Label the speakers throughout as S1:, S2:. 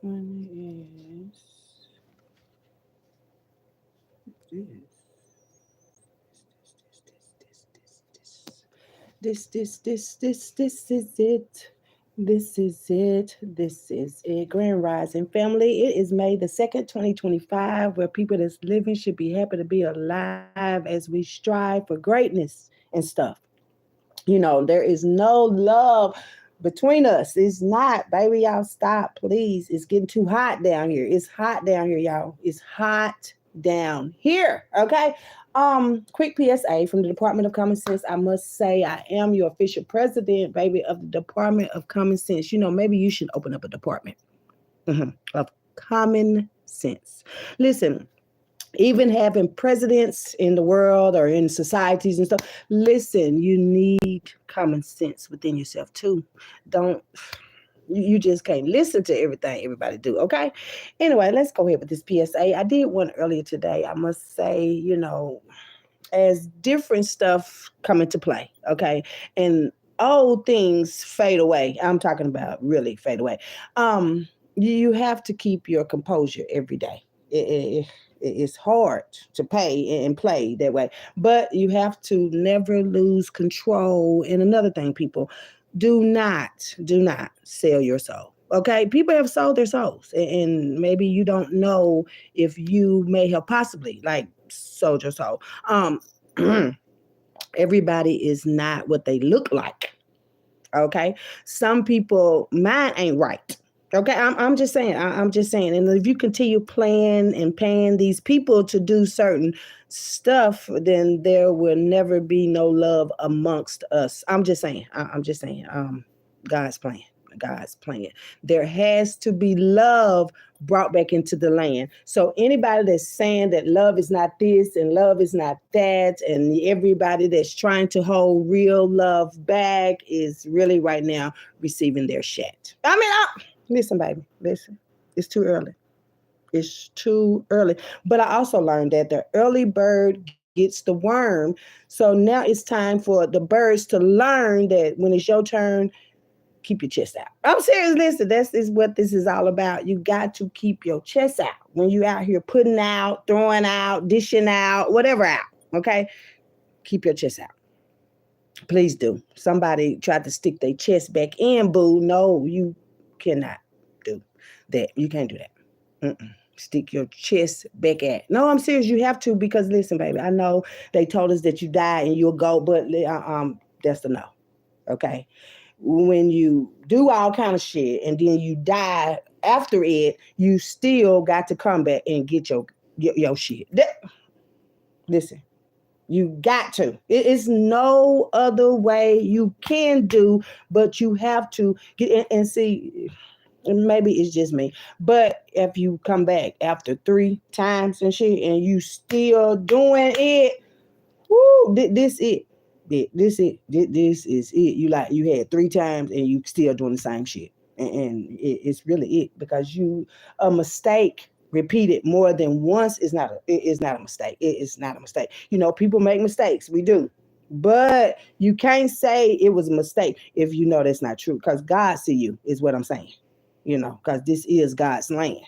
S1: one is this is it. This is it. This is it. Grand Rising family. It is May the 2nd, 2025, where people that's living should be happy to be alive as we strive for greatness and stuff. There is no love between us. It's not, baby. Y'all stop, please. It's getting too hot down here. It's hot down here, y'all. It's hot down here. Okay. Quick PSA from the Department of Common Sense. I must say I am your official president, baby, of the Department of Common Sense. Maybe you should open up a department of common sense. Listen, even having presidents in the world or in societies and stuff, listen, you need common sense within yourself too. Don't you just can't listen to everything everybody do, okay? Anyway, let's go ahead with this PSA. I did one earlier today. I must say, as different stuff come into play, okay? And old things fade away. I'm talking about really fade away. You have to keep your composure every day. It's hard to pay and play that way, but you have to never lose control. And another thing, people, do not sell your soul. Okay, people have sold their souls, and maybe you don't know if you may have possibly like sold your soul. Everybody is not what they look like. Okay, some people mind ain't right. Okay, I'm just saying. I'm just saying. And if you continue playing and paying these people to do certain stuff, then there will never be no love amongst us. I'm just saying. I'm just saying. God's plan. God's plan. There has to be love brought back into the land. So anybody that's saying that love is not this and love is not that, and everybody that's trying to hold real love back is really right now receiving their shit. Listen, baby, listen. It's too early. It's too early. But I also learned that the early bird gets the worm. So now it's time for the birds to learn that when it's your turn, keep your chest out. I'm serious. Listen, that's is what this is all about. You got to keep your chest out when you out here putting out, throwing out, dishing out, whatever out. Okay, keep your chest out. Please do. Somebody tried to stick their chest back in, boo. No, you cannot do that. You can't do that. Stick your chest back at. No, I'm serious. You have to, because listen, baby, I know they told us that you die and you'll go, but that's a no. Okay. When you do all kind of shit and then you die after it, you still got to come back and get your shit. Listen, you got to. It is no other way you can do, but you have to get and see. Maybe it's just me, but if you come back after 3 times and shit, and you still doing it, woo, this it. This is it. You had 3 times and you still doing the same shit, and it's really it, because a mistake repeated more than once is not a mistake. It is not a mistake. People make mistakes. We do. But you can't say it was a mistake if you know that's not true, because God see you, is what I'm saying. Because this is God's land.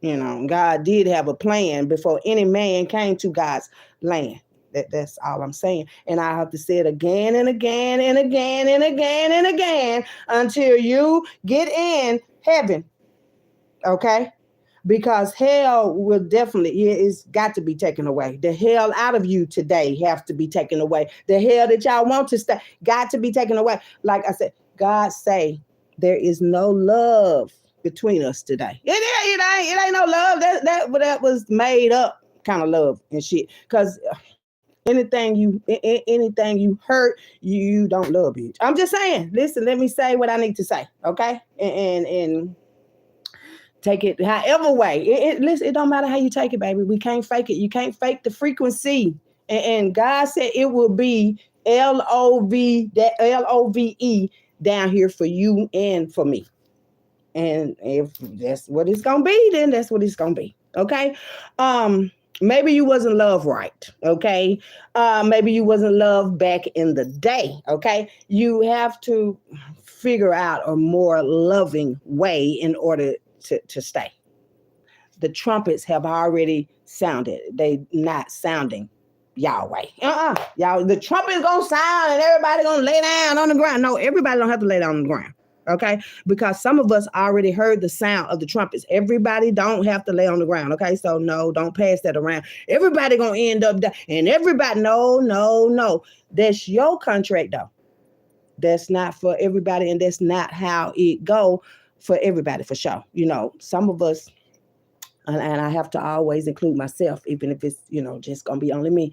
S1: God did have a plan before any man came to God's land. That's all I'm saying. And I have to say it again and again and again and again and again until you get in heaven. Okay? Because hell will definitely, it's got to be taken away. The hell out of you today has to be taken away. The hell that y'all want to stay got to be taken away. Like I said, God say there is no love between us today. It ain't no love. That was made up kind of love and shit. Because anything you hurt, you don't love it. I'm just saying. Listen, let me say what I need to say, okay? And take it however way. Listen, it don't matter how you take it, baby. We can't fake it. You can't fake the frequency. And God said it will be LOVE down here for you and for me. And if that's what it's gonna be, then that's what it's gonna be. Okay. Maybe you wasn't loved right. Okay. Maybe you wasn't loved back in the day. Okay. You have to figure out a more loving way in order to stay. The trumpets have already sounded. They not sounding Yahweh. Y'all, the trumpet is gonna sound and everybody gonna lay down on the ground. No, everybody don't have to lay down on the ground. Okay, because some of us already heard the sound of the trumpets. Everybody don't have to lay on the ground. Okay, so no, don't pass that around. Everybody gonna end up and everybody, no. That's your contract though. That's not for everybody, and that's not how it go for everybody for sure. Some of us, and I have to always include myself, even if it's, just going to be only me.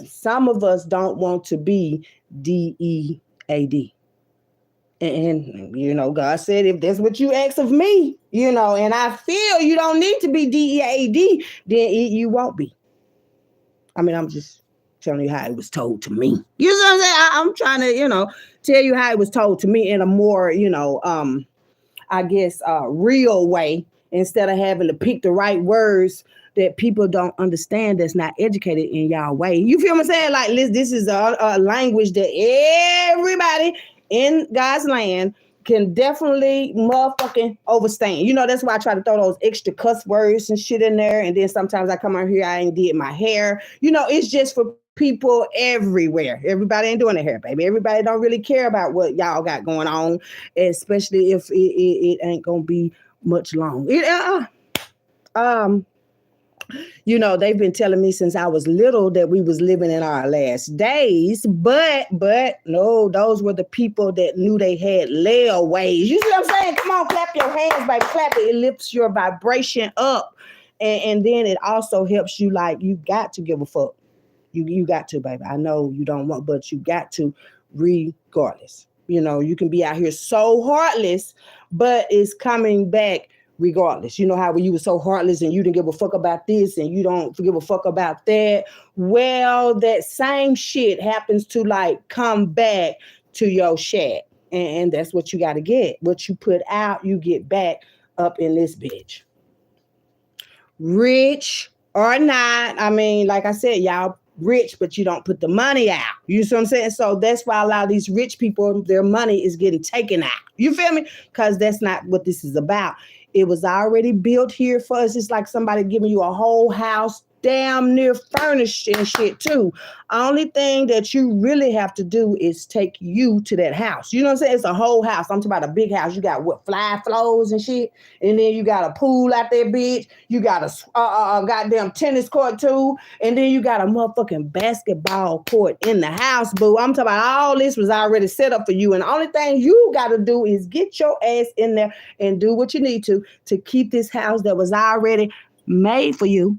S1: Some of us don't want to be DEAD. And, God said, if that's what you ask of me, and I feel you don't need to be DEAD, then you won't be. I mean, I'm just telling you how it was told to me. You know what I'm saying? I'm trying to, tell you how it was told to me in a more, I guess, real way, instead of having to pick the right words that people don't understand, that's not educated in y'all way. You feel what I'm saying? Like, this is a language that everybody in God's land can definitely motherfucking understand. That's why I try to throw those extra cuss words and shit in there. And then sometimes I come out here, I ain't did my hair. It's just for people everywhere. Everybody ain't doing their hair, baby. Everybody don't really care about what y'all got going on, especially if it ain't gonna be much long. They've been telling me since I was little that we was living in our last days, but no, those were the people that knew they had layaways. You see what I'm saying? Come on, clap your hands, baby. Clap it. It lifts your vibration up. And then it also helps you, like, you got to give a fuck. You got to, baby. I know you don't want, but you got to regardless. You can be out here so heartless, but it's coming back regardless. You know how when you were so heartless and you didn't give a fuck about this and you don't give a fuck about that? Well, that same shit happens to, like, come back to your shack. And that's what you got to get. What you put out, you get back up in this bitch. Rich or not, I mean, like I said, y'all rich, but you don't put the money out. You see what I'm saying? So that's why a lot of these rich people, their money is getting taken out. You feel me? Because that's not what this is about. It was already built here for us. It's like somebody giving you a whole house, damn near furnished and shit too. Only thing that you really have to do is take you to that house. You know what I'm saying? It's a whole house. I'm talking about a big house. You got fly floors and shit. And then you got a pool out there, bitch. You got a goddamn tennis court too. And then you got a motherfucking basketball court in the house, boo. I'm talking about all this was already set up for you. And the only thing you got to do is get your ass in there and do what you need to keep this house that was already made for you.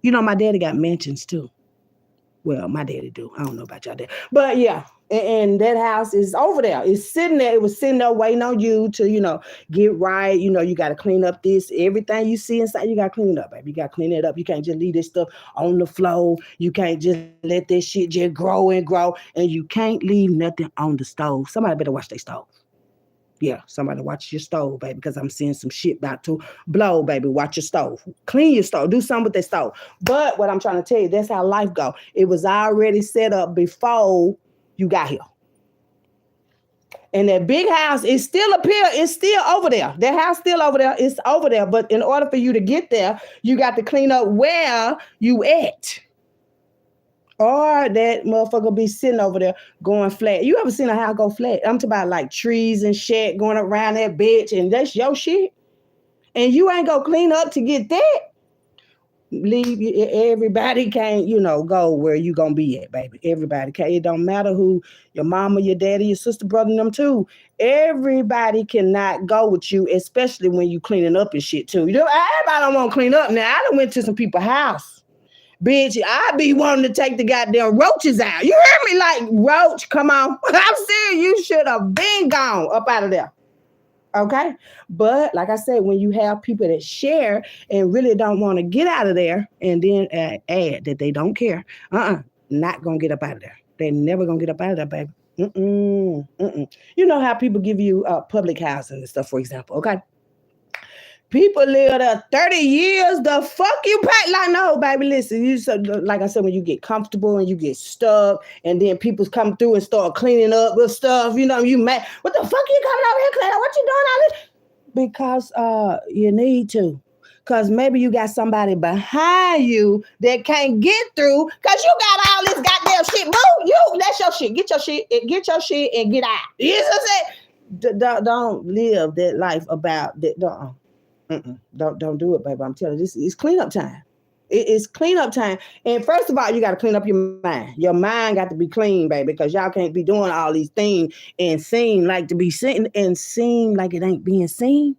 S1: My daddy got mansions too. Well, my daddy do. I don't know about y'all dad. But yeah, and that house is over there. It's sitting there. It was sitting there waiting on you to, get right. You got to clean up this. Everything you see inside, you got to clean it up, baby. You got to clean it up. You can't just leave this stuff on the floor. You can't just let this shit just grow and grow. And you can't leave nothing on the stove. Somebody better watch their stove. Yeah, somebody watch your stove, baby, because I'm seeing some shit about to blow, baby. Watch your stove. Clean your stove. Do something with that stove. But what I'm trying to tell you, that's how life go. It was already set up before you got here. And that big house is still up here. It's still over there. That house still over there. It's over there. But in order for you to get there, you got to clean up where you at. Or that motherfucker be sitting over there going flat. You ever seen a house go flat? I'm talking about like trees and shit going around that bitch, and that's your shit. And you ain't gonna clean up to get that. Everybody can't, go where you gonna be at, baby. Everybody can't. It don't matter who, your mama, your daddy, your sister, brother, and them too. Everybody cannot go with you, especially when you cleaning up and shit too. Everybody don't want to clean up. Now, I done went to some people's house. Bitch, I be wanting to take the goddamn roaches out. You hear me? Like, roach, come on. I'm serious. You should have been gone up out of there. Okay? But like I said, when you have people that share and really don't want to get out of there and then add that they don't care, not going to get up out of there. They're never going to get up out of there, baby. You know how people give you public housing and stuff, for example, okay? People live there 30 years. The fuck you pay? Like, no, baby, listen. Like I said, when you get comfortable and you get stuck, and then people come through and start cleaning up with stuff, you mad. What the fuck you coming over here cleaning? What you doing all this? Because you need to. Cause maybe you got somebody behind you that can't get through because you got all this goddamn shit. Boo, that's your shit. Get your shit and get out. You know what I'm saying? Don't live that life about that. Don't do it, baby. I'm telling you, this is cleanup time. It is cleanup time. And first of all, you got to clean up your mind. Your mind got to be clean, baby, because y'all can't be doing all these things and seem like to be seen and seem like it ain't being seen.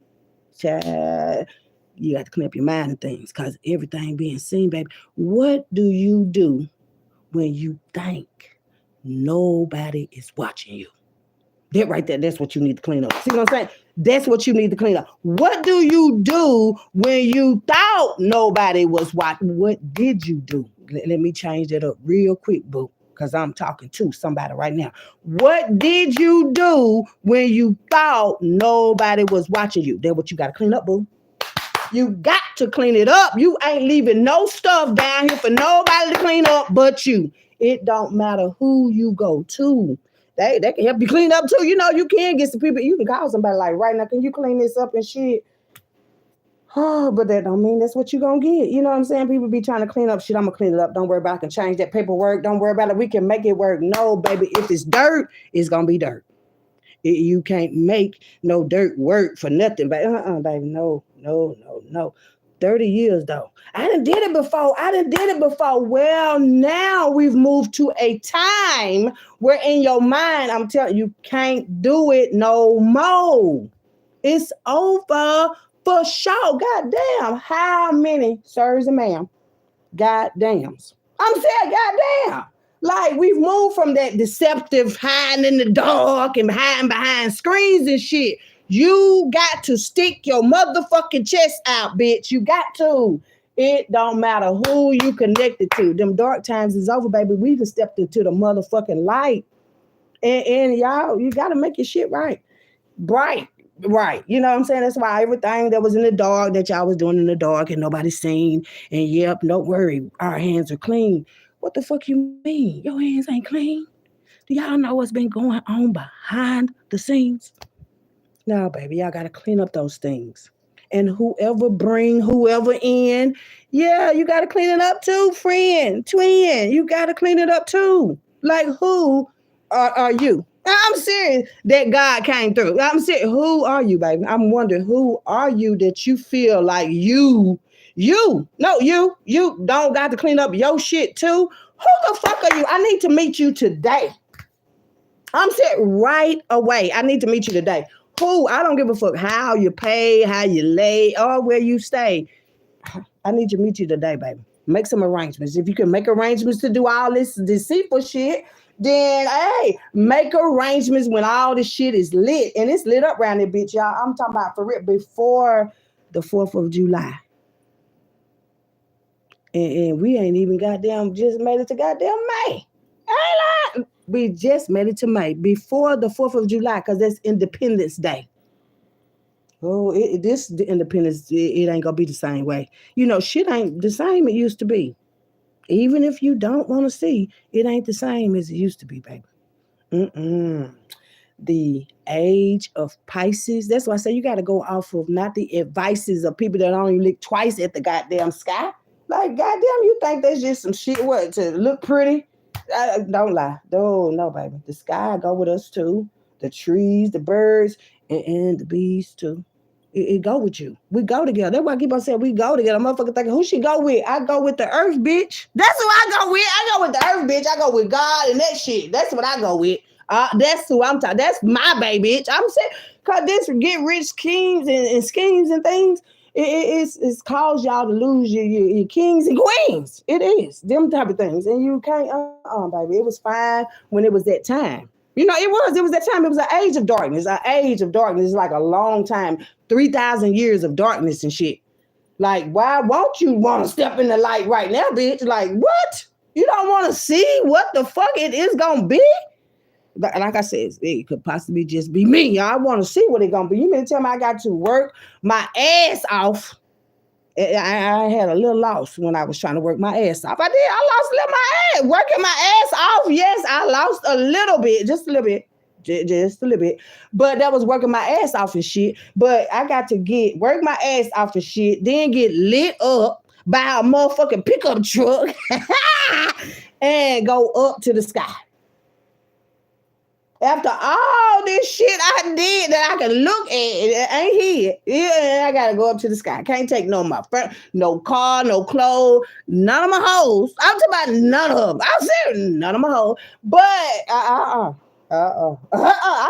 S1: Child, you got to clean up your mind and things because everything being seen, baby. What do you do when you think nobody is watching you? That right there, that's what you need to clean up. See what I'm saying? That's what you need to clean up. What do you do when you thought nobody was watching? What did you do? Let me change that up real quick, boo, because I'm talking to somebody right now. What did you do when you thought nobody was watching you? That's what you got to clean up, boo. You got to clean it up. You ain't leaving no stuff down here for nobody to clean up but you. It don't matter who you go to. They can help you clean up too. You know, you can get some people. You can call somebody like, right now, can you clean this up and shit? Oh, but that don't mean that's what you're going to get. You know what I'm saying? People be trying to clean up shit. I'm going to clean it up. Don't worry about it. I can change that paperwork. Don't worry about it. We can make it work. No, baby. If it's dirt, it's going to be dirt. You can't make no dirt work for nothing. But baby, no. 30 years, though. I done did it before. Well, now we've moved to a time where in your mind, I'm telling you, can't do it no more. It's over for sure. Goddamn. How many, sirs and ma'am? Goddams. I'm saying goddamn. Like, we've moved from that deceptive hiding in the dark and hiding behind screens and shit. You got to stick your motherfucking chest out, bitch. You got to. It don't matter who you connected to. Them dark times is over, baby. We even stepped into the motherfucking light. And y'all, you got to make your shit right. Bright. Right. You know what I'm saying? That's why everything that was in the dark that y'all was doing in the dark and nobody seen. And yep, don't worry. Our hands are clean. What the fuck you mean? Your hands ain't clean? Do y'all know what's been going on behind the scenes? No, baby, y'all got to clean up those things. And bring whoever in, yeah, you got to clean it up too, friend, twin. You got to clean it up too. Like, who are you? I'm serious that God came through. I'm serious. Who are you, baby? I'm wondering, who are you that you feel like you don't got to clean up your shit too? Who the fuck are you? I need to meet you today. I'm saying right away. I need to meet you today. Who? I don't give a fuck how you pay, how you lay, or where you stay. I need to meet you today, baby. Make some arrangements. If you can make arrangements to do all this deceitful shit, then, hey, make arrangements when all this shit is lit. And it's lit up around there, bitch, y'all. I'm talking about for real, before the 4th of July. And we ain't even goddamn just made it to goddamn May. I ain't lying. We just made it to May before the 4th of July because that's Independence Day. Oh, this Independence, it ain't going to be the same way. You know, shit ain't the same it used to be. Even if you don't want to see, it ain't the same as it used to be, baby. The age of Pisces. That's why I say you got to go off of not the advices of people that only look twice at the goddamn sky. Like, goddamn, you think that's just some shit, what, to look pretty? Don't lie. No, baby. The sky go with us too. The trees, the birds, and the bees too. It go with you. We go together. That's why I keep on saying we go together. Motherfucker thinking, who she go with? I go with the earth, bitch. That's who I go with. I go with the earth, bitch. I go with God and that shit. That's what I go with. That's who I'm talking. That's my baby, bitch. I'm saying, because this get rich schemes and schemes and things, it's caused y'all to lose your kings and queens. It is. Them type of things. And you can't, baby. It was fine when it was that time. You know, it was that time. It was an age of darkness. An age of darkness is like a long time. 3,000 years of darkness and shit. Like, why won't you want to step in the light right now, bitch? Like, what? You don't want to see what the fuck it is going to be? But like I said, it could possibly just be me. I want to see what it's going to be. You mean to tell me I got to work my ass off? I had a little loss when I was trying to work my ass off. I lost a little my ass. Working my ass off, yes, I lost a little bit, just a little bit. just a little bit. But that was working my ass off and shit. But I got to work my ass off and shit, then get lit up by a motherfucking pickup truck and go up to the sky. After all this shit I did that I can look at, it ain't here. Yeah, I gotta go up to the sky. Can't take no my friend, no car, no clothes, none of my hoes. I'm talking about none of them. I'm saying none of my hoes. But I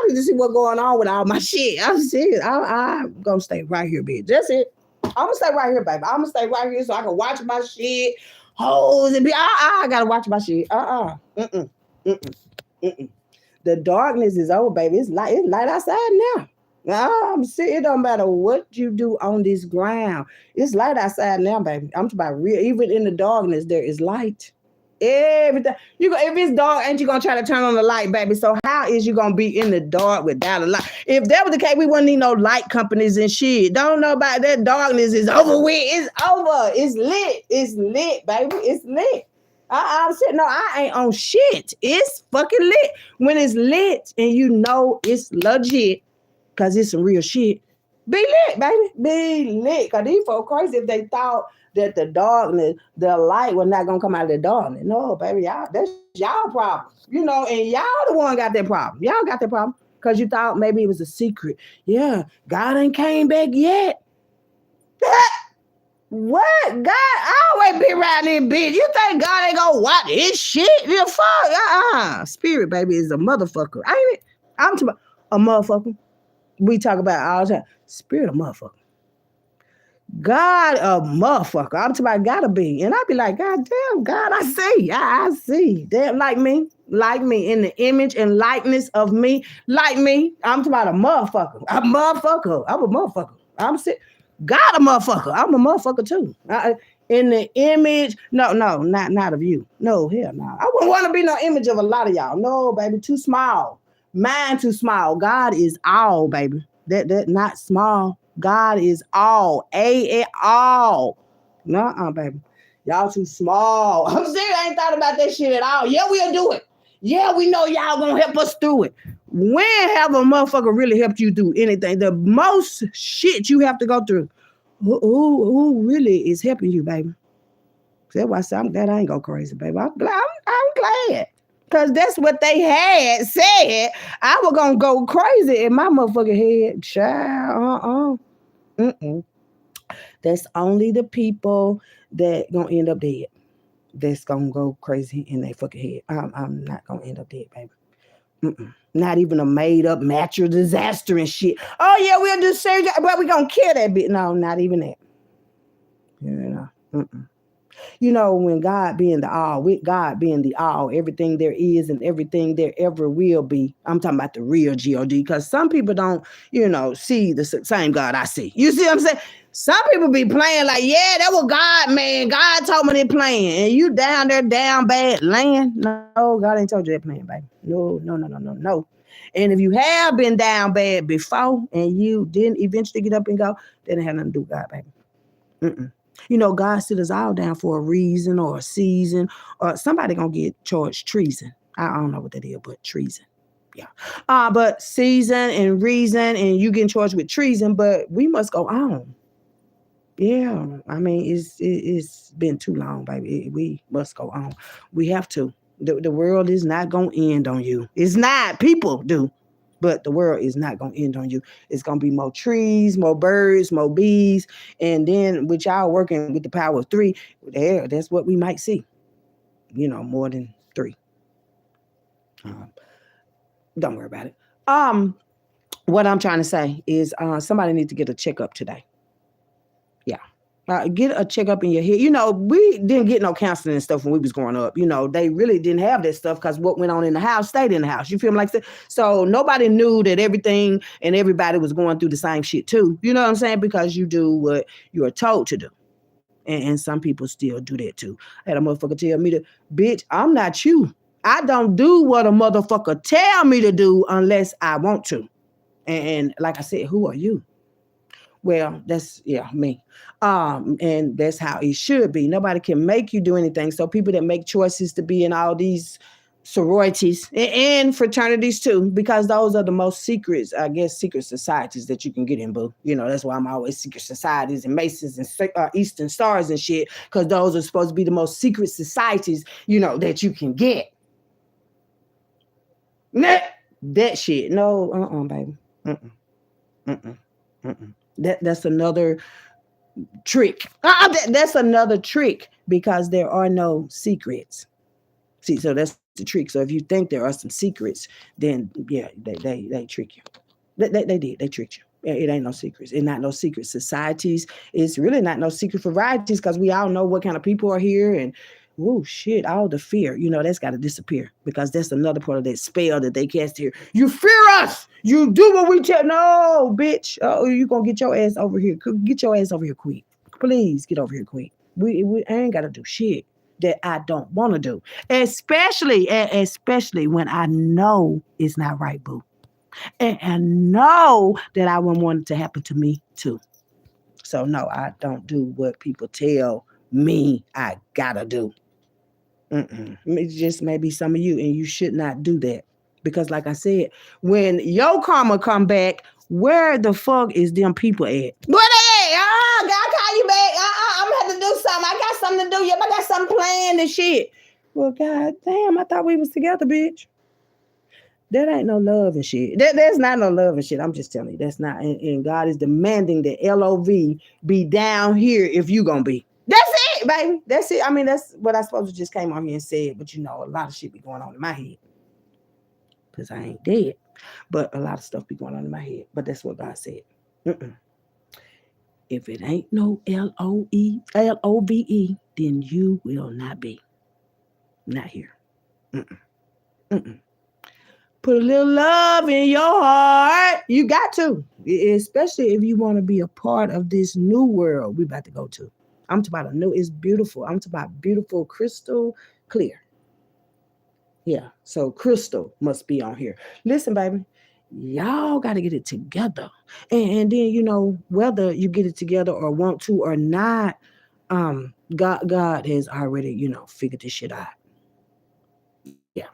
S1: need to see what's going on with all my shit. I'm serious. I'm gonna stay right here, bitch. That's it. I'm gonna stay right here, baby. I'm gonna stay right here so I can watch my shit. Hoes and be. I gotta watch my shit. Mm-mm. Mm-mm. Mm-mm. The darkness is over, baby. It's light outside now. I'm serious. It don't matter what you do on this ground. It's light outside now, baby. I'm talking about real. Even in the darkness, there is light. Everything. If it's dark, ain't you gonna try to turn on the light, baby? So how is you gonna be in the dark without a light? If that was the case, we wouldn't need no light companies and shit. Don't know about that. Darkness is over with. It's over. It's lit. It's lit, baby. It's lit. I'm saying, no, I ain't on shit. It's fucking lit. When it's lit and you know it's legit, because it's some real shit, be lit, baby. Be lit. Because these folks crazy if they thought that the darkness, the light was not going to come out of the darkness. No, baby, that's y'all problem. And y'all the one got that problem. Y'all got that problem because you thought maybe it was a secret. Yeah, God ain't came back yet. What? God always be around this bitch. You think God ain't gonna watch his shit? The fuck? Spirit, baby, is a motherfucker. Ain't it? I'm talking about a motherfucker. We talk about all the time. Spirit, a motherfucker. God, a motherfucker. I'm talking about gotta be. And I be like, God damn, God, I see. I see. Damn, like me. In the image and likeness of me. Like me. I'm talking about a motherfucker. I'm a motherfucker. I'm sick. God a motherfucker. I'm a motherfucker too. In the image, no, not of you. No, hell no. I wouldn't want to be no image of a lot of y'all. No, baby, too small. Mine too small. God is all, baby. That not small. God is all. All. Nuh-uh, baby. Y'all too small. I'm serious. I ain't thought about that shit at all. Yeah, we'll do it. Yeah, we know y'all gonna help us through it. When have a motherfucker really helped you do anything? The most shit you have to go through. Who really is helping you, baby? That's why I say I'm glad I ain't go crazy, baby. I'm glad. Because that's what they had said. I was going to go crazy in my motherfucking head. Child, That's only the people that going to end up dead. That's going to go crazy in their fucking head. I'm not going to end up dead, baby. Not even a made-up natural disaster and shit. Oh, yeah, we'll do surgery, but we're going to kill that bitch. No, not even that. When God being the all, with God being the all, everything there is and everything there ever will be. I'm talking about the real God, because some people don't, see the same God I see. You see what I'm saying? Some people be playing like, yeah, that was God, man. God told me they playing. And you down there down bad laying. No, God ain't told you that playing, baby. No. And if you have been down bad before and you didn't eventually get up and go, that didn't have nothing to do with God, baby. God sit us all down for a reason or a season, or somebody gonna get charged treason. I don't know what that is, but treason. Yeah. But season and reason, and you getting charged with treason, but we must go on. Yeah. I mean, it's been too long, baby. We must go on. We have to. The world is not gonna end on you. It's not. People do. But the world is not going to end on you. It's going to be more trees, more birds, more bees. And then with y'all working with the power of 3, that's what we might see. More than 3. Don't worry about it. What I'm trying to say is somebody needs to get a checkup today. Yeah. Get a checkup in your head. We didn't get no counseling and stuff when we was growing up. They really didn't have that stuff because what went on in the house stayed in the house. You feel me? Like that? So nobody knew that everything and everybody was going through the same shit too. You know what I'm saying? Because you do what you are told to do. And some people still do that too. I had a motherfucker tell me that, bitch, I'm not you. I don't do what a motherfucker tell me to do unless I want to. And like I said, who are you? Well, that's, me. And that's how it should be. Nobody can make you do anything. So people that make choices to be in all these sororities and fraternities too, because those are the most secrets, I guess, secret societies that you can get in, boo. That's why I'm always secret societies and Masons and Eastern Stars and shit, because those are supposed to be the most secret societies, that you can get. That shit. No, baby. Mm-mm. Mm-mm. Mm-mm. That's another trick. That's another trick, because there are no secrets. See, so that's the trick. So if you think there are some secrets, then yeah, they trick you. They did. They tricked you. Yeah, it ain't no secrets. It's not no secret societies. It's really not no secret varieties, because we all know what kind of people are here, and whoa, shit, all the fear, that's got to disappear, because that's another part of that spell that they cast here. You fear us. You do what we tell. No, bitch. Oh, you gonna get your ass over here. Get your ass over here quick. Please get over here quick. We ain't got to do shit that I don't want to do, especially when I know it's not right, boo, and know that I wouldn't want it to happen to me too. So no, I don't do what people tell me I gotta do. It just maybe some of you, and you should not do that, because, like I said, when your karma come back, where the fuck is them people at? Where they at? God call you back. I'm gonna have to do something. I got something to do. Yep, I got something planned and shit. Well, god damn, I thought we was together, bitch. That ain't no love and shit. There's not no love and shit. I'm just telling you, that's not. And God is demanding that LOV be down here if you gonna be. That's it, baby. That's it. I mean, that's what I supposed to just came on here and said. But a lot of shit be going on in my head, because I ain't dead. But a lot of stuff be going on in my head. But that's what God said. If it ain't no LOVE, then you will not be. Not here. Put a little love in your heart. You got to, especially if you want to be a part of this new world we about to go to. I'm talking about it's beautiful. I'm talking about beautiful, crystal clear. Yeah, so crystal must be on here. Listen, baby, y'all got to get it together. And then, whether you get it together or want to or not, God has already, figured this shit out. Yeah.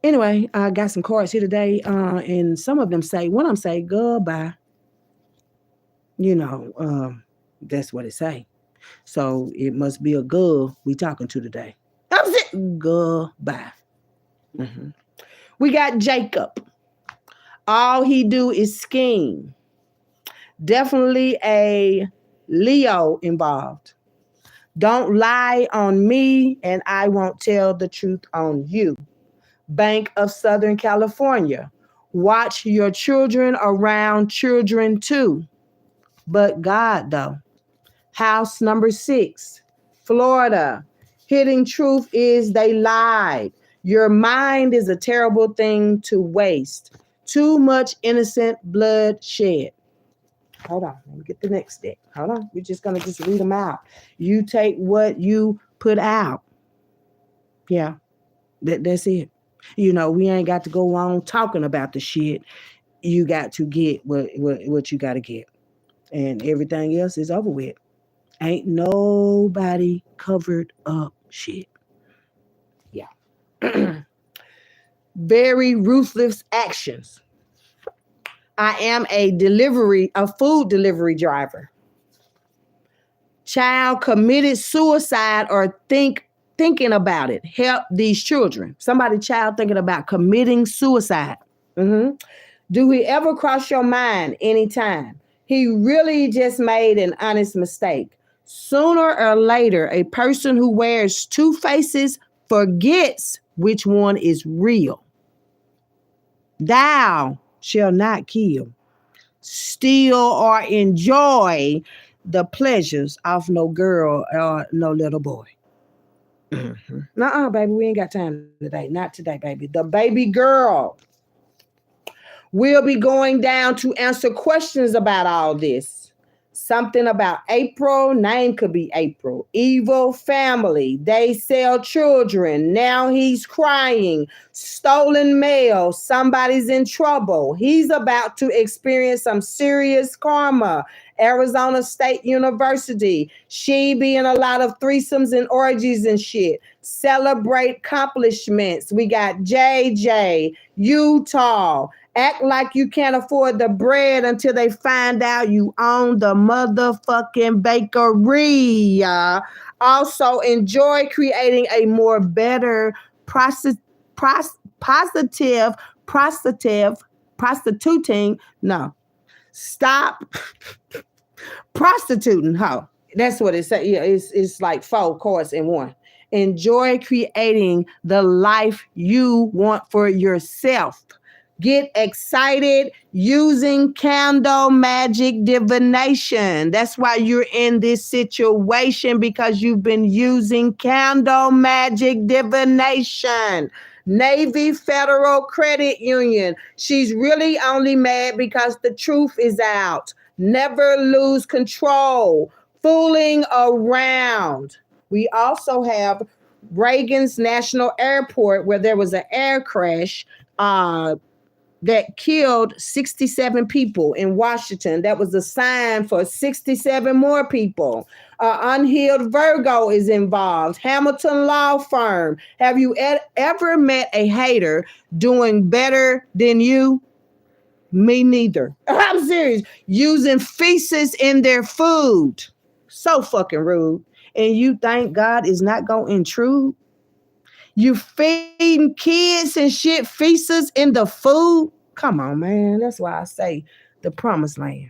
S1: Anyway, I got some cards here today, and some of them say, one of them say, goodbye. That's what it say. So it must be a girl we talking to today. That's it. Goodbye. We got Jacob. All he do is scheme. Definitely a Leo involved. Don't lie on me, and I won't tell the truth on you. Bank of Southern California. Watch your children around children too. But God, though. House number 6, Florida. Hidden truth is they lied. Your mind is a terrible thing to waste. Too much innocent blood shed. Hold on. Let me get the next deck. Hold on. We're just going to just read them out. You take what you put out. Yeah. That's it. We ain't got to go on talking about the shit. You got to get what you got to get. And everything else is over with. Ain't nobody covered up shit. Yeah. Very ruthless actions. I am a food delivery driver. Child committed suicide or thinking about it. Help these children. Child thinking about committing suicide. Do he ever cross your mind anytime? He really just made an honest mistake. Sooner or later, a person who wears 2 faces forgets which one is real. Thou shall not kill, steal, or enjoy the pleasures of no girl or no little boy. Nuh-uh, baby, we ain't got time today. Not today, baby. The baby girl will be going down to answer questions about all this. Something about April. Name could be April. Evil family. They sell children. Now he's crying. Stolen mail. Somebody's in trouble. He's about to experience some serious karma. Arizona State University. She be in a lot of threesomes and orgies and shit. Celebrate accomplishments. We got JJ, Utah. Act like you can't afford the bread until they find out you own the motherfucking bakery. Also, enjoy creating a more better positive, prostituting. No, stop prostituting. Ho. That's what it says. Yeah, it's like 4 chords in one. Enjoy creating the life you want for yourself. Get excited using candle magic divination. That's why you're in this situation, because you've been using candle magic divination. Navy Federal Credit Union. She's really only mad because the truth is out. Never lose control. Fooling around. We also have Reagan's National Airport, where there was an air crash that killed 67 people in Washington. That was a sign for 67 more people. Unhealed Virgo is involved. Hamilton Law Firm. Have you ever met a hater doing better than you? Me neither. I'm serious. Using feces in their food. So fucking rude. And you think God is not going to intrude? You feeding kids and shit feces in the food? Come on, man. That's why I say the promised land.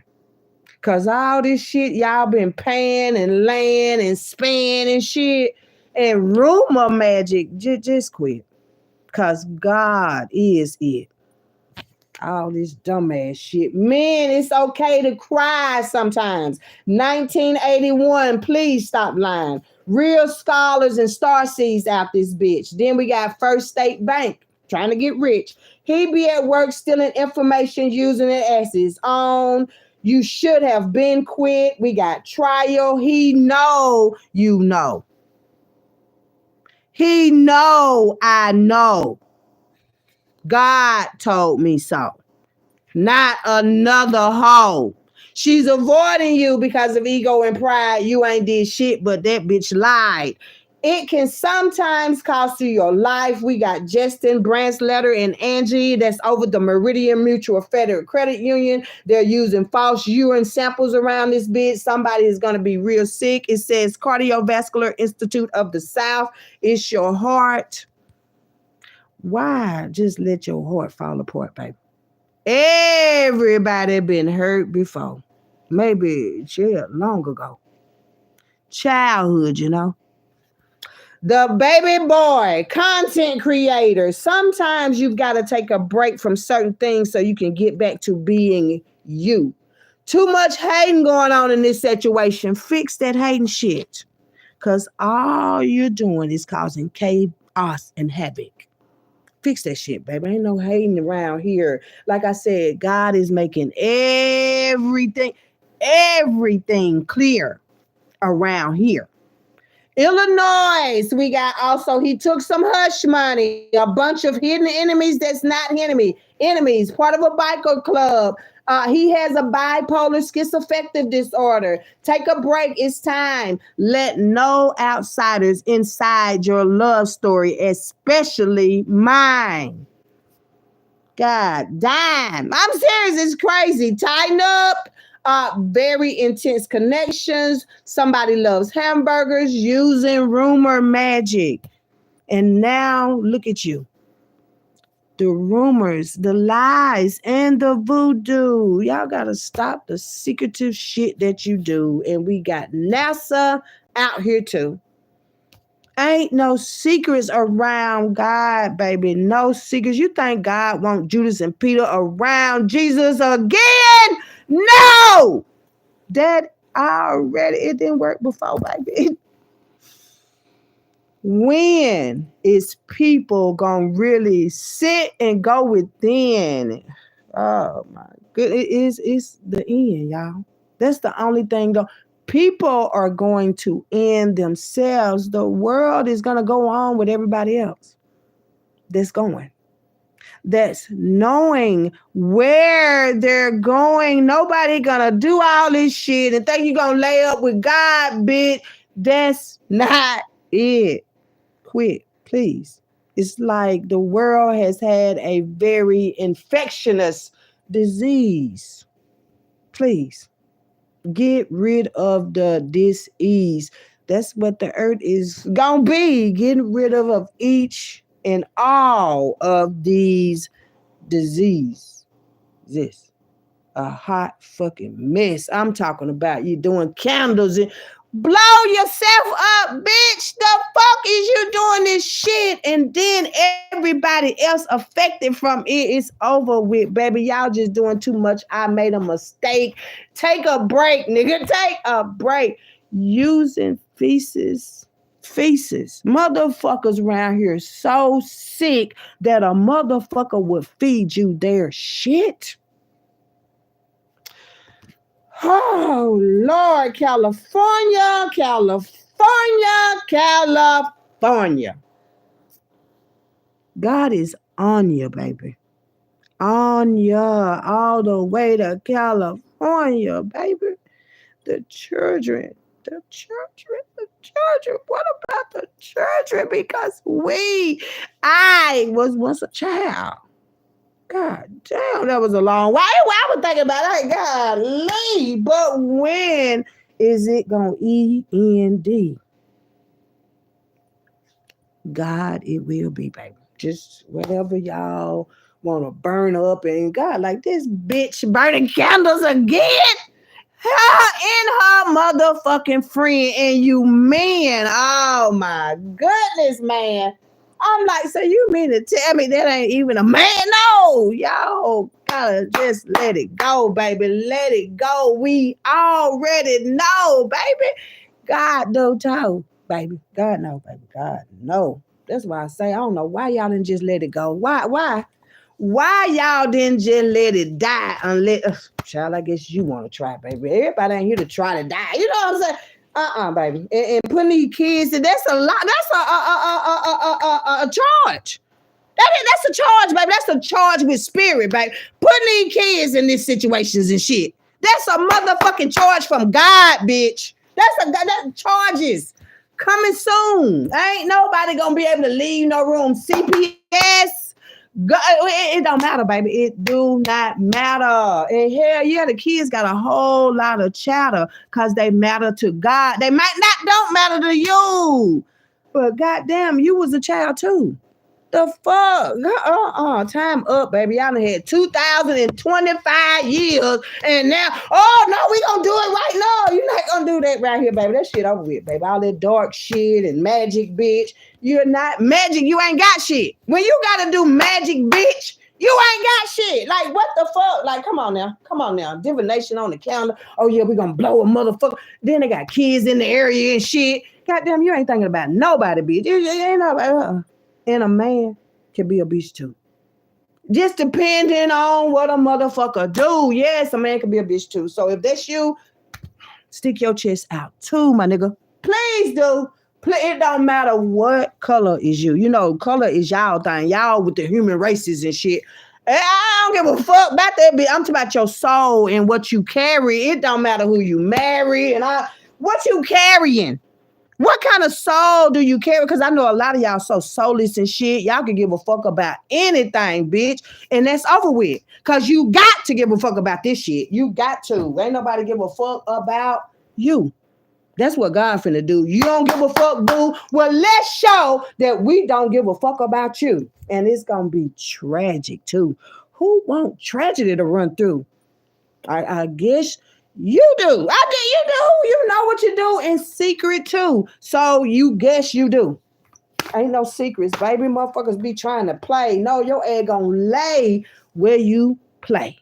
S1: Because all this shit y'all been paying and laying and spending and shit and rumor magic, just quit. Because God is it. All this dumbass shit. Men, it's okay to cry sometimes. 1981, please stop lying. Real scholars and starseeds out this bitch. Then we got First State Bank trying to get rich. He be at work stealing information, using it as his own. You should have been quit. We got trial. He know you know. He know I know. God told me so. Not another hoe. She's avoiding you because of ego and pride. You ain't did shit, but that bitch lied. It can sometimes cost you your life. We got Justin, Brandsletter, and Angie. That's over the Meridian Mutual Federal Credit Union. They're using false urine samples around this bitch. Somebody is going to be real sick. It says Cardiovascular Institute of the South. It's your heart. Why just let your heart fall apart, baby? Everybody been hurt before. Maybe long ago. Childhood, you know. The baby boy, content creator. Sometimes you've got to take a break from certain things so you can get back to being you. Too much hating going on in this situation. Fix that hating shit. Because all you're doing is causing chaos and havoc. Fix that shit, baby. Ain't no hating around here. Like I said, God is making everything clear around here. Illinois, we got also, he took some hush money, a bunch of hidden enemies that's not enemies, part of a biker club. He has a bipolar schizoaffective disorder. Take a break. It's time. Let no outsiders inside your love story, especially mine. God damn. I'm serious. It's crazy. Tighten up. Very intense connections. Somebody loves hamburgers, using rumor magic. And now look at you. The rumors, the lies, and the voodoo. Y'all got to stop the secretive shit that you do. And we got NASA out here too. Ain't no secrets around God, baby. No secrets. You think God want Judas and Peter around Jesus again? No! That already, it didn't work before, baby. When is people gonna really sit and go within? Oh my goodness, it's the end, y'all. That's the only thing. People are going to end themselves. The world is gonna go on with everybody else that's going. that's knowing where they're going. Nobody gonna do all this shit and think you're gonna lay up with God, bitch. That's not it. Quit, please. It's like the world has had a very infectious disease. Please get rid of the dis-ease. That's what the earth is gonna be. Getting rid of each and all of these diseases. This a hot fucking mess. I'm talking about you doing candles and blow yourself up, bitch. The fuck is you doing this shit? And then everybody else affected from it. It's over with, baby. Y'all just doing too much. I made a mistake. Take a break, nigga. Take a break. Using feces. Motherfuckers around here so sick that a motherfucker would feed you their shit. Oh, Lord, California. God is on you, baby. On you all the way to California, baby. The children. What about the children? Because I was once a child. God damn, that was a long while. I was thinking about it. Golly, but when is it going to end? God, it will be, baby. Just whatever y'all want to burn up. And God, like this bitch burning candles again. Her and her motherfucking friend and you men. Oh my goodness, man. I'm like, so you mean to tell me that ain't even a man? No, y'all gotta just let it go, baby. Let it go. We already know, baby. God don't know, baby. God know, baby. God know. That's why I say I don't know why y'all didn't just let it go. Why y'all didn't just let it die unless child, I guess you want to try, baby. Everybody ain't here to try to die. You know what I'm saying? Baby. And putting these kids, that's a lot. That's a charge. That's a charge, baby. That's a charge with spirit, baby. Putting these kids in these situations and shit. That's a motherfucking charge from God, bitch. That's charges coming soon. Ain't nobody gonna be able to leave no room. CPS. It don't matter, baby. It do not matter. And hell yeah, the kids got a whole lot of chatter because they matter to God. They might not don't matter to you. But goddamn, you was a child too. The fuck? Time up, baby. Y'all done had 2,025 years. And now, no, we gonna do it right now. You're not gonna do that right here, baby. That shit over with, baby. All that dark shit and magic, bitch. You're not magic. You ain't got shit. When you gotta do magic, bitch, you ain't got shit. Like, what the fuck? Like, come on now. Divination on the calendar. Oh, yeah, we gonna blow a motherfucker. Then they got kids in the area and shit. Goddamn, you ain't thinking about nobody, bitch. You ain't nobody. And a man can be a bitch too. Just depending on what a motherfucker do. Yes, a man can be a bitch too. So if that's you, stick your chest out too, my nigga. Please do. It don't matter what color is you. You know, color is y'all thing. Y'all with the human races and shit. I don't give a fuck about that bitch. I'm talking about your soul and what you carry. It don't matter who you marry and what you carrying. What kind of soul do you carry? Because I know a lot of y'all so soulless and shit. Y'all can give a fuck about anything, bitch. And that's over with. Because you got to give a fuck about this shit. You got to. Ain't nobody give a fuck about you. That's what God finna do. You don't give a fuck, boo. Well, let's show that we don't give a fuck about you. And it's going to be tragic, too. Who want tragedy to run through? I guess you do. You do. You know what you do in secret too. So you guess you do. Ain't no secrets, baby. Motherfuckers be trying to play. No, your ass gonna lay where you play.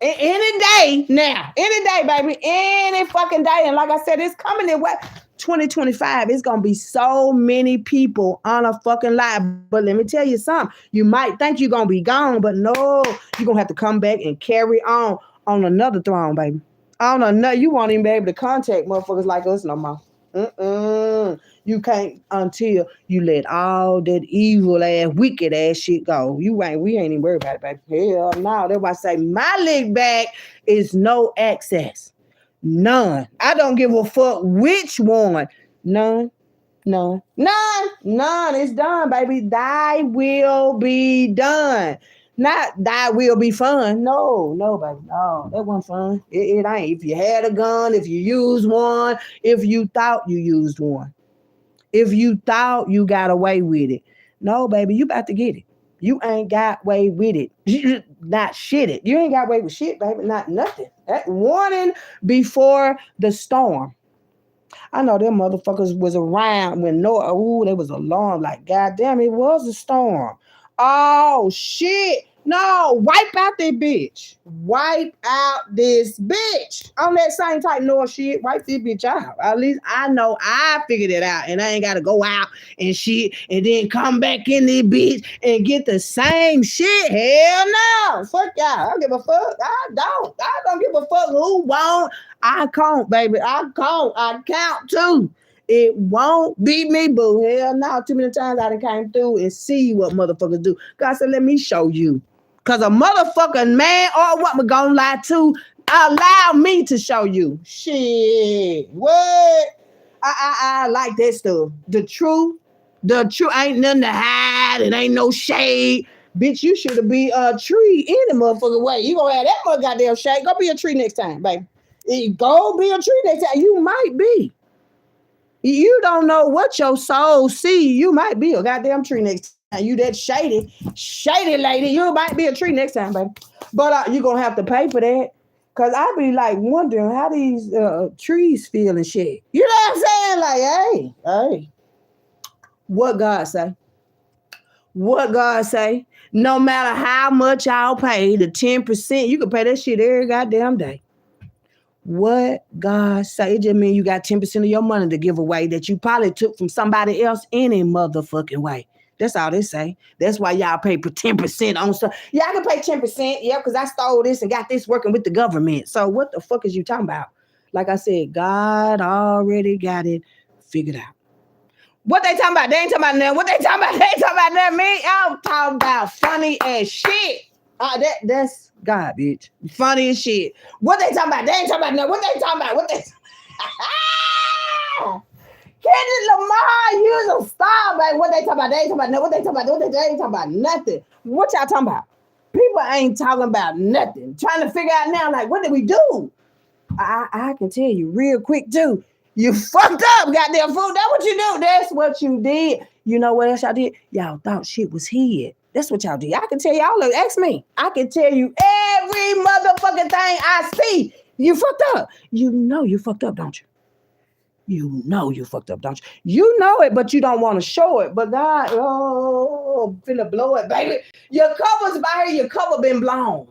S1: Any day now. Any day, baby. Any fucking day. And like I said, it's coming in what? 2025. It's gonna be so many people on a fucking live. But let me tell you something. You might think you're gonna be gone, but no, you're gonna have to come back and carry on another throne, baby. On another, you won't even be able to contact motherfuckers like us no more. You can't until you let all that evil ass, wicked ass shit go. We ain't even worried about it, baby. Hell no. That's why I say my lick back is no access. None. I don't give a fuck which one. None. None. None. None. It's done, baby. Thy will be done. Not thy will be fun. No, no, baby. No, that wasn't fun. It ain't. If you had a gun, if you used one, if you thought you used one, if you thought you got away with it. No, baby, you about to get it. You ain't got away with it. You not shit it. You ain't got away with shit, baby. Not nothing. That warning before the storm. I know them motherfuckers was around when Noah, they was alarmed. Like, goddamn, it was a storm. Oh, shit. No, wipe out that bitch. Wipe out this bitch. On that same type Noah shit, wipe this bitch out. At least I know I figured it out. And I ain't got to go out and shit and then come back in this bitch and get the same shit. Hell no. Fuck y'all. I don't give a fuck. I don't give a fuck who won't. I can't, baby. I can't. I count too. It won't be me, boo. Hell no. Too many times I done came through and see what motherfuckers do. God said, let me show you. Because a motherfucking man or woman gonna lie to, allow me to show you. Shit. What? I like that stuff. The truth ain't nothing to hide. It ain't no shade. Bitch, you should be a tree any motherfucking way. You gonna have that much goddamn shade. Go be a tree next time, baby. Go be a tree next time. You might be. You don't know what your soul see. You might be a goddamn tree next time. You that shady lady. You might be a tree next time, baby. But you're going to have to pay for that. Because I be like wondering how these trees feel and shit. You know what I'm saying? Like, hey. What God say? What God say? No matter how much y'all pay, the 10%, you can pay that shit every goddamn day. What God say? It just means you got 10% of your money to give away that you probably took from somebody else any motherfucking way. That's all they say. That's why y'all pay for 10% on stuff. Y'all can pay 10%, yeah, because I stole this and got this working with the government. So what the fuck is you talking about? Like I said, God already got it figured out. What they talking about? They ain't talking about nothing. What they talking about? They ain't talking about nothing. Me, I'm talking about funny as shit. That's God, bitch. Funny as shit. What they talking about? They ain't talking about nothing. What they talking about? What they Kendrick Lamar, you a star, baby. What they talking about? They ain't talking about nothing. What they talking about? They ain't talking about nothing. What y'all talking about? People ain't talking about nothing. Trying to figure out now, like, what did we do? I can tell you real quick, too. You fucked up, goddamn fool. That's what you do. That's what you did. You know what else y'all did? Y'all thought shit was hid. That's what y'all did. I can tell y'all, look, ask me. I can tell you every motherfucking thing I see. You fucked up. You know you fucked up, don't you? You know you fucked up, don't you? You know it, but you don't want to show it. But God, finna blow it, baby. Your cover's by here. Your cover been blown.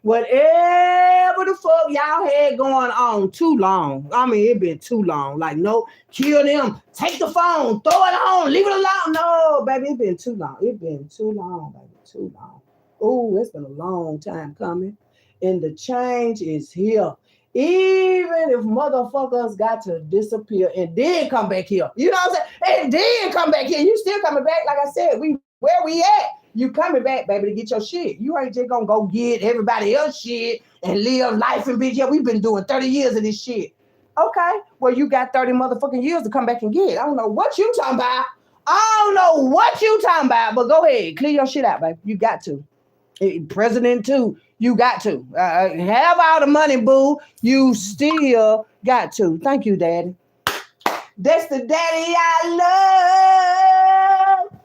S1: Whatever the fuck y'all had going on, too long. I mean, it been too long. Like, no, kill them. Take the phone. Throw it on. Leave it alone. No, baby, it been too long. It been too long, baby. Too long. Oh, it's been a long time coming. And the change is here. Even if motherfuckers got to disappear and then come back here. You know what I'm saying? And then come back here. You still coming back. Like I said, where we at? You coming back, baby, to get your shit. You ain't just gonna go get everybody else shit and live life and bitch. Yeah, we've been doing 30 years of this shit. Okay, well, you got 30 motherfucking years to come back and get. I don't know what you talking about. But go ahead. Clear your shit out, baby. You got to. President too. You got to. Have all the money, boo. You still got to. Thank you, Daddy. That's the daddy I love.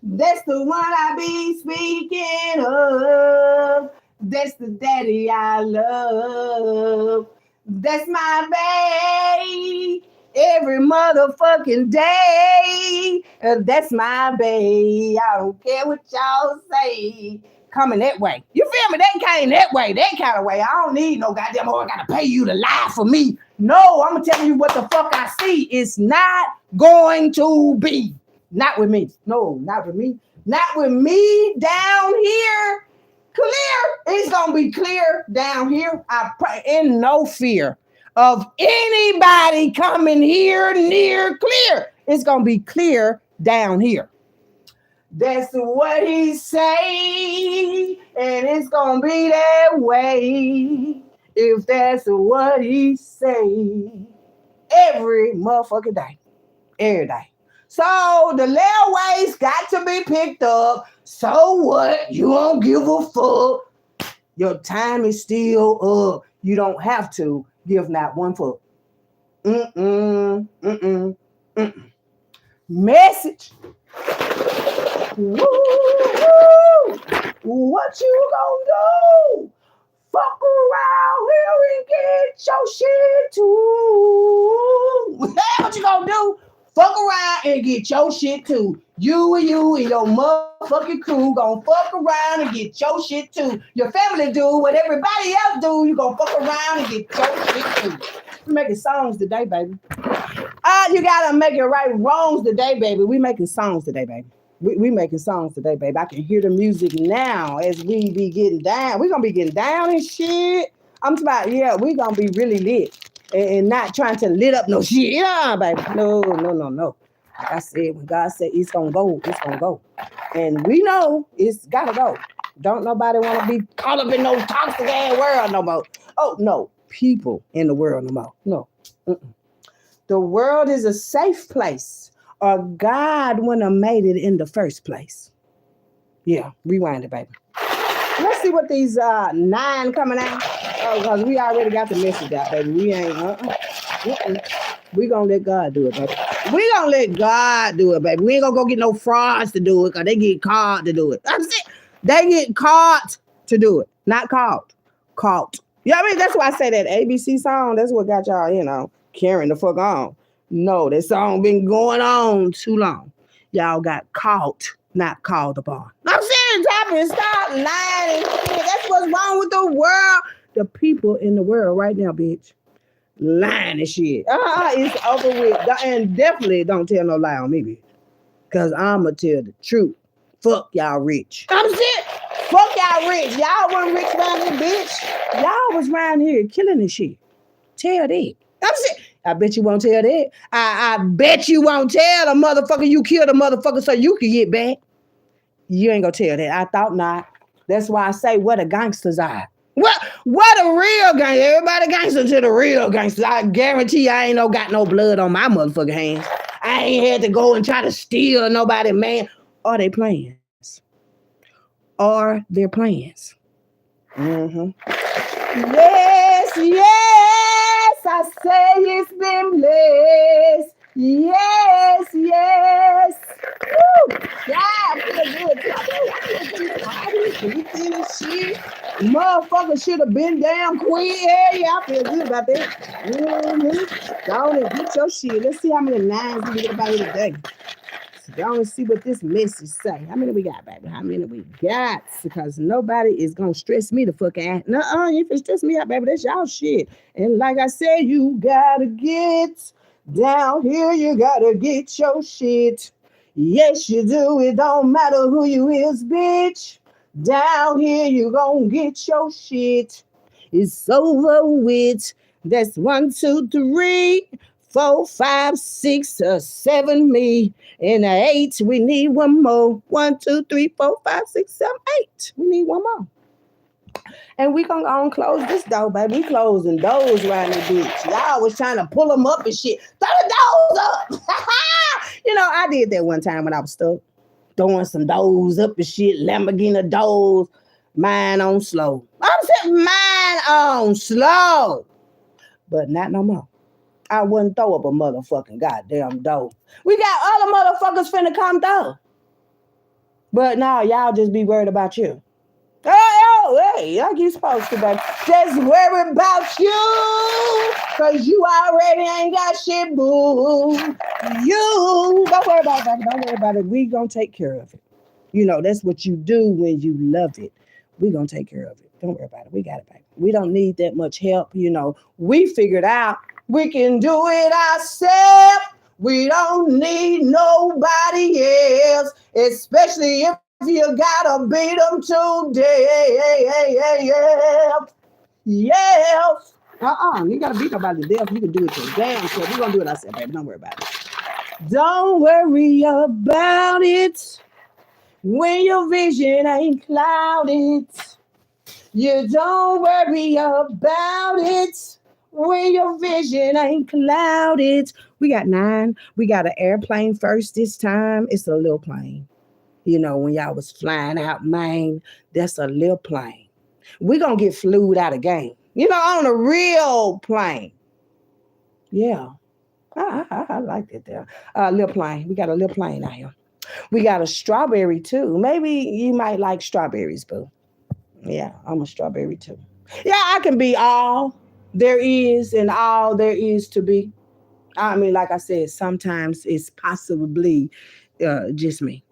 S1: That's the one I be speaking of. That's the daddy I love. That's my babe. Every motherfucking day. That's my babe. I don't care what y'all say. Coming that way. You feel me? They came that way. That kind of way. I don't need no goddamn I gotta pay you to lie for me. No, I'm gonna tell you what the fuck I see. It's not going to be. Not with me. No, not with me. Not with me down here. Clear. It's gonna be clear down here. I pray in no fear of anybody coming here near clear. It's going to be clear down here. That's what he say, and it's going to be that way if that's what he say every motherfucking day. Every day. So the little ways got to be picked up. So what? You don't give a fuck. Your time is still up. You don't have to give not one fuck. Mm-mm. Mm-mm. Mm-mm. Message. Woo-hoo. What you gonna do? Fuck around here and get your shit too. What you gonna do? Fuck around and get your shit too. You and your motherfucking crew gonna fuck around and get your shit too. Your family do what everybody else do. You gonna fuck around and get your shit too. We making songs today, baby. You gotta make it right wrongs today, baby. We making songs today, baby. We making songs today, baby. I can hear the music now as we be getting down. We gonna be getting down and shit. I'm talking about, yeah, we gonna be really lit and not trying to lit up no shit. Yeah, baby. No. Like I said, when God said it's gonna go, it's gonna go. And we know it's gotta go. Don't nobody want to be caught up in no toxic ass world no more. Oh, no. People in the world no more. No. Mm-mm. The world is a safe place, or God wouldn't have made it in the first place. Yeah, rewind it, baby. Let's see what these 9 coming out. Oh, because we already got the message out, baby. We ain't, we gonna let God do it, baby. We gonna let God do it, baby. We ain't gonna go get no frauds to do it, because they get caught to do it. That's it. They get caught to do it. Not caught. Caught. You know what I mean? That's why I say that ABC song, that's what got y'all, carrying the fuck on. No, that song been going on too long. Y'all got caught, not called upon. I'm saying, stop lying and shit. That's what's wrong with the world. The people in the world right now, bitch, lying and shit. It's over with. And definitely don't tell no lie on me, bitch. Because I'ma tell the truth. Fuck y'all rich. I'm saying, fuck y'all rich. Y'all wasn't rich around here, bitch. Y'all was around here killing this shit. Tell that. I'm saying, I bet you won't tell that. I bet you won't tell a motherfucker you killed a motherfucker so you could get back. You ain't gonna tell that. I thought not. That's why I say what the gangsters are. What a real gangster. Everybody gangster to the real gangsters. I guarantee I ain't got no blood on my motherfucking hands. I ain't had to go and try to steal nobody, man. Are they plans? Are their plans? Mm-hmm. Yes, I say it's been blessed. Yes. Woo. Yeah, I feel good. Shit. Motherfucker should have been down quick. Yeah, I feel good about that. Mm-hmm. Go on and get your shit. Let's see how many 9s we get about here today. Go and see what this message say. How many we got, baby? How many we got? Because nobody is going to stress me the fuck out. No, if it stress me out, baby, that's y'all shit. And like I said, you got to get down here. You got to get your shit. Yes, you do. It don't matter who you is, bitch. Down here, you going to get your shit. It's over with. That's 1, 2, 3, 4, 5, 6, 7, me. And 8, we need one more. 1, 2, 3, 4, 5, 6, 7, 8. We need one more. And we gonna go and close this door, baby. We closing doors around this bitch. Y'all was trying to pull them up and shit. Throw the doors up. I did that one time when I was stuck. Throwing some doors up and shit. Lamborghini doors. Mine on slow. I'm saying mine on slow. But not no more. I wouldn't throw up a motherfucking goddamn door. We got other motherfuckers finna come through. But now y'all just be worried about you. Hey, like you supposed to, baby. Just worry about you. Because you already ain't got shit, boo. You. Don't worry about it, baby. Don't worry about it. We gonna take care of it. That's what you do when you love it. We gonna take care of it. Don't worry about it. We got it, baby. We don't need that much help. We figured out we can do it ourselves. We don't need nobody else, especially if you gotta beat them today. Yes. You gotta beat nobody to death. You can do it to damn. So we're gonna do it ourselves, baby. Don't worry about it. Don't worry about it when your vision ain't clouded. You don't worry about it when your vision ain't clouded. We got 9. We got an airplane first this time. It's a little plane. You know, when y'all was flying out Maine, that's a little plane. We gonna get flued out of game. You know, on a real plane. Yeah. I like it there. Little plane. We got a little plane out here. We got a strawberry too. Maybe you might like strawberries, boo. Yeah, I'm a strawberry too. Yeah, I can be all there is and all there is to be. I mean, like I said, sometimes it's possibly just me.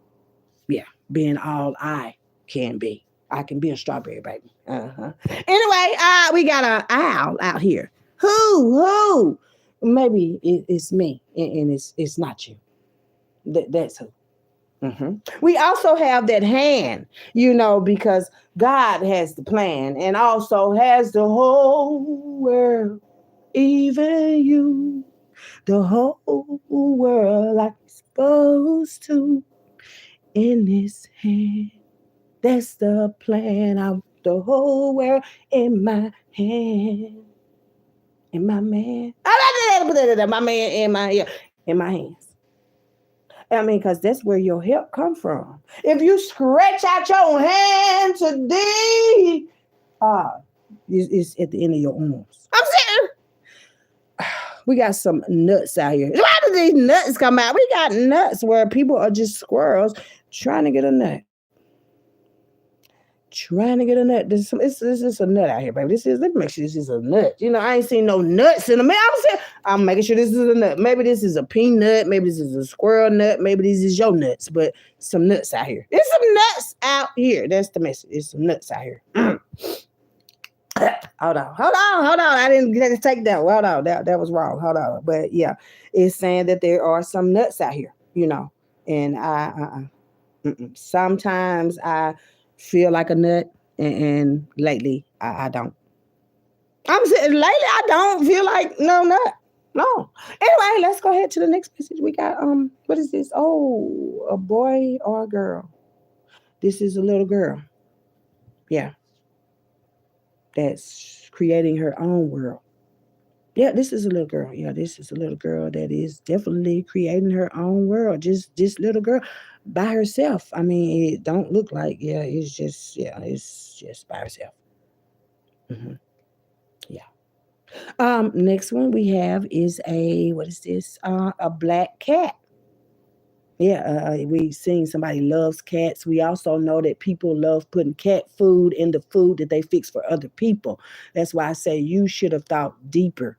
S1: Yeah, being all I can be. I can be a strawberry, baby. Anyway, we got an owl out here. Who? Maybe it's me, and it's not you. That's who. We also have that hand, because God has the plan and also has the whole world, even you, the whole world like it's supposed to in his hand. That's the plan. I want the whole world in my hand. In my man. My man in my hands. I mean, because that's where your help come from. If you stretch out your hand today, it's at the end of your arms. I'm saying we got some nuts out here. Why do these nuts come out? We got nuts where people are just squirrels trying to get a nut. Trying to get a nut. This is a nut out here, baby. Let me make sure this is a nut. I ain't seen no nuts in the mail. I'm making sure this is a nut. Maybe this is a peanut. Maybe this is a squirrel nut. Maybe this is your nuts. But some nuts out here. There's some nuts out here. That's the message. It's some nuts out here. Hold on. I didn't take that. Hold on. That was wrong. Hold on. But yeah, it's saying that there are some nuts out here. And sometimes I feel like a nut, and lately I don't. I'm saying lately I don't feel like no nut. No. Anyway, let's go ahead to the next message. We got what is this? Oh, a boy or a girl. This is a little girl. Yeah. That's creating her own world. Yeah, this is a little girl. Yeah, this is a little girl that is definitely creating her own world. Just this little girl by herself. I mean, it don't look like, it's just by herself. hmm Yeah. Next one we have is what is this? A black cat. Yeah, we've seen somebody loves cats. We also know that people love putting cat food in the food that they fix for other people. That's why I say you should have thought deeper.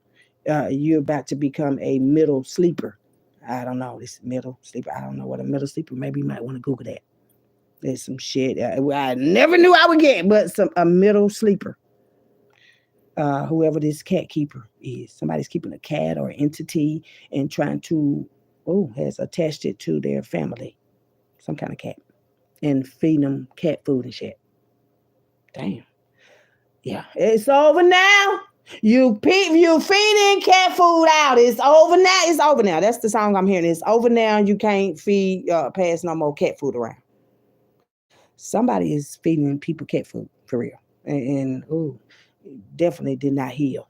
S1: You're about to become a middle sleeper. I don't know. This middle sleeper. I don't know what a middle sleeper. Maybe you might want to Google that. There's some shit I never knew I would get, but a middle sleeper. Whoever this cat keeper is, somebody's keeping a cat or entity and trying to has attached it to their family, some kind of cat, and feeding them cat food and shit. Damn. Yeah, it's over now. You feeding cat food out. It's over now. It's over now. That's the song I'm hearing. It's over now. You can't pass no more cat food around. Somebody is feeding people cat food for real, and definitely did not heal.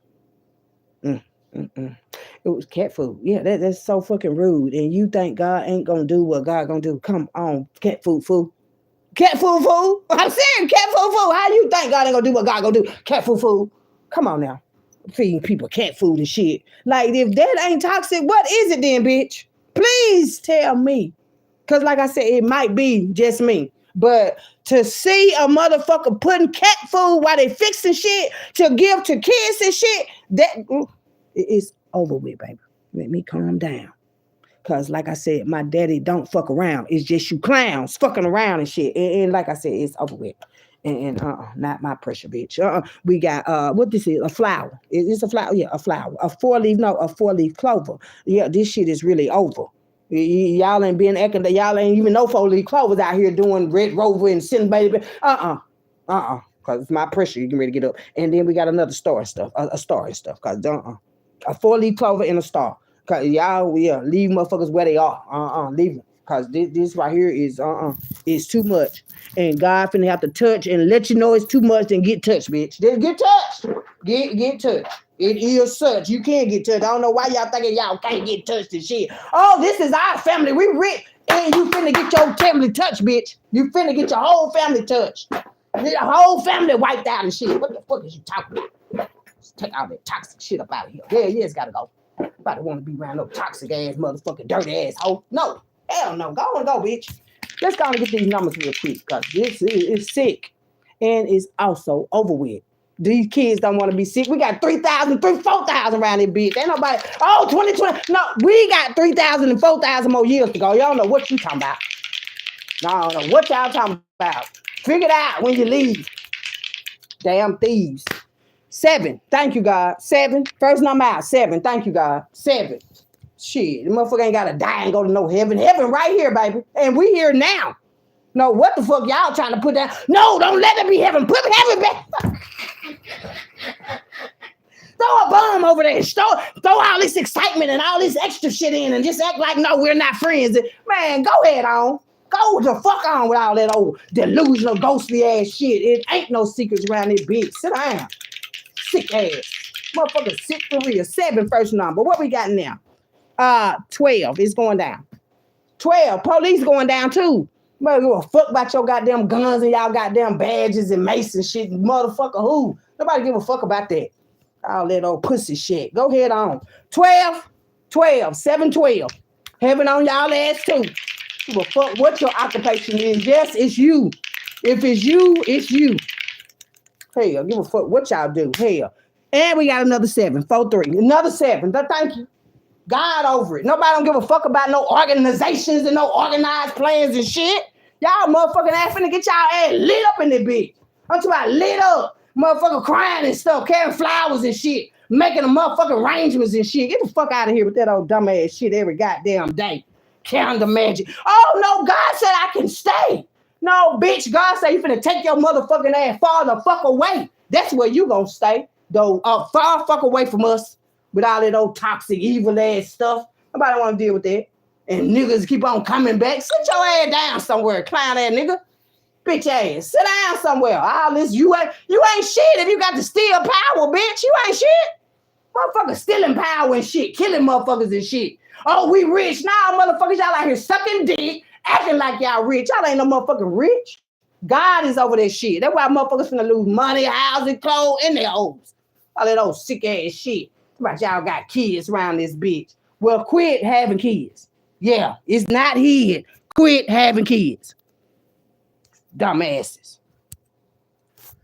S1: Mm, mm. It was cat food. Yeah, that's so fucking rude. And you think God ain't gonna do what God gonna do? Come on, cat food, fool. Cat food, fool. I'm saying cat food, fool. How you think God ain't gonna do what God gonna do? Cat food, fool. Come on now, feeding people cat food and shit. Like if that ain't toxic, what is it then, bitch? Please tell me. Cause like I said, it might be just me. But to see a motherfucker putting cat food while they fixing shit to give to kids and shit, that it's over with, baby. Let me calm down. Cause like I said, my daddy don't fuck around. It's just you clowns fucking around and shit. And like I said, it's over with. And not my pressure, bitch. We got what this is, a flower. It's a flower, yeah, a flower. A four-leaf clover. Yeah, this shit is really over. Y'all ain't been acting that y'all ain't even know four-leaf clovers out here doing Red Rover and sitting baby. Cause my pressure, you can ready to get up. And then we got another star and stuff, a star and stuff. Cause a four-leaf clover and a star. Cause y'all, yeah, leave motherfuckers where they are. Leave them. Cause this right here is too much. And God finna have to touch and let you know it's too much, then get touched, bitch. Then get touched. Get touched. It is such. You can't get touched. I don't know why y'all thinking y'all can't get touched and shit. Oh, this is our family. We rich. And you finna get your family touched, bitch. You finna get your whole family touched. The whole family wiped out and shit. What the fuck is you talking about? Just take all that toxic shit up out of here. Yeah, it's gotta go. Nobody want to be around no toxic ass motherfucking dirty ass hoe. No. Hell no. Go on, go, bitch. Let's go and get these numbers real quick because this is sick and it's also over with. These kids don't want to be sick. We got 3,000, 4,000 around this bitch. Ain't nobody, 2020. No, we got 3,000 and 4,000 more years to go. Y'all know what you talking about. No, I don't know what y'all talking about. Figure it out when you leave. Damn thieves. 7. Thank you, God. 7. First number out. 7. Thank you, God. 7. Shit, the motherfucker ain't gotta die and go to no heaven. Heaven right here, baby. And we here now. No, what the fuck y'all trying to put down? No, don't let it be heaven. Put heaven back. Throw a bomb over there. Throw all this excitement and all this extra shit in and just act like, no, we're not friends. Man, go ahead on. Go the fuck on with all that old delusional, ghostly ass shit. It ain't no secrets around this bitch. Sit down. Sick ass. Motherfucker sick for real. 7 first number. What we got now? 12 is going down. 12. Police going down too. Mother, give a fuck about your goddamn guns and y'all goddamn badges and mace and shit. Motherfucker who? Nobody give a fuck about that. All that old pussy shit. Go ahead on. 12. 7, 12. Heaven on y'all ass too. Give a fuck what your occupation is. Yes, it's you. If it's you, it's you. Hell, give a fuck what y'all do. Hell. And we got another 7. 4, 3. Another 7. Thank you. God over it. Nobody don't give a fuck about no organizations and no organized plans and shit. Y'all motherfucking ass finna get y'all ass lit up in this bitch. I'm talking about lit up. Motherfucker crying and stuff, carrying flowers and shit, making a motherfucking arrangements and shit. Get the fuck out of here with that old dumbass shit every goddamn day. Candle magic. Oh no, God said I can stay. No, bitch, God said you finna take your motherfucking ass far the fuck away. That's where you gonna stay. Though far fuck away from us. With all that old toxic, evil ass stuff. Nobody want to deal with that. And niggas keep on coming back. Sit your ass down somewhere, clown ass nigga. Bitch ass. Sit down somewhere. All this, you ain't shit if you got to steal power, bitch. You ain't shit. Motherfuckers stealing power and shit. Killing motherfuckers and shit. Oh, we rich. Nah, motherfuckers, y'all out here sucking dick. Acting like y'all rich. Y'all ain't no motherfucking rich. God is over that shit. That's why motherfuckers finna lose money, housing, clothes, and their hoes. All that old sick ass shit. About y'all got kids around this bitch. Well, quit having kids. Yeah, it's not hid. Quit having kids. Dumbasses.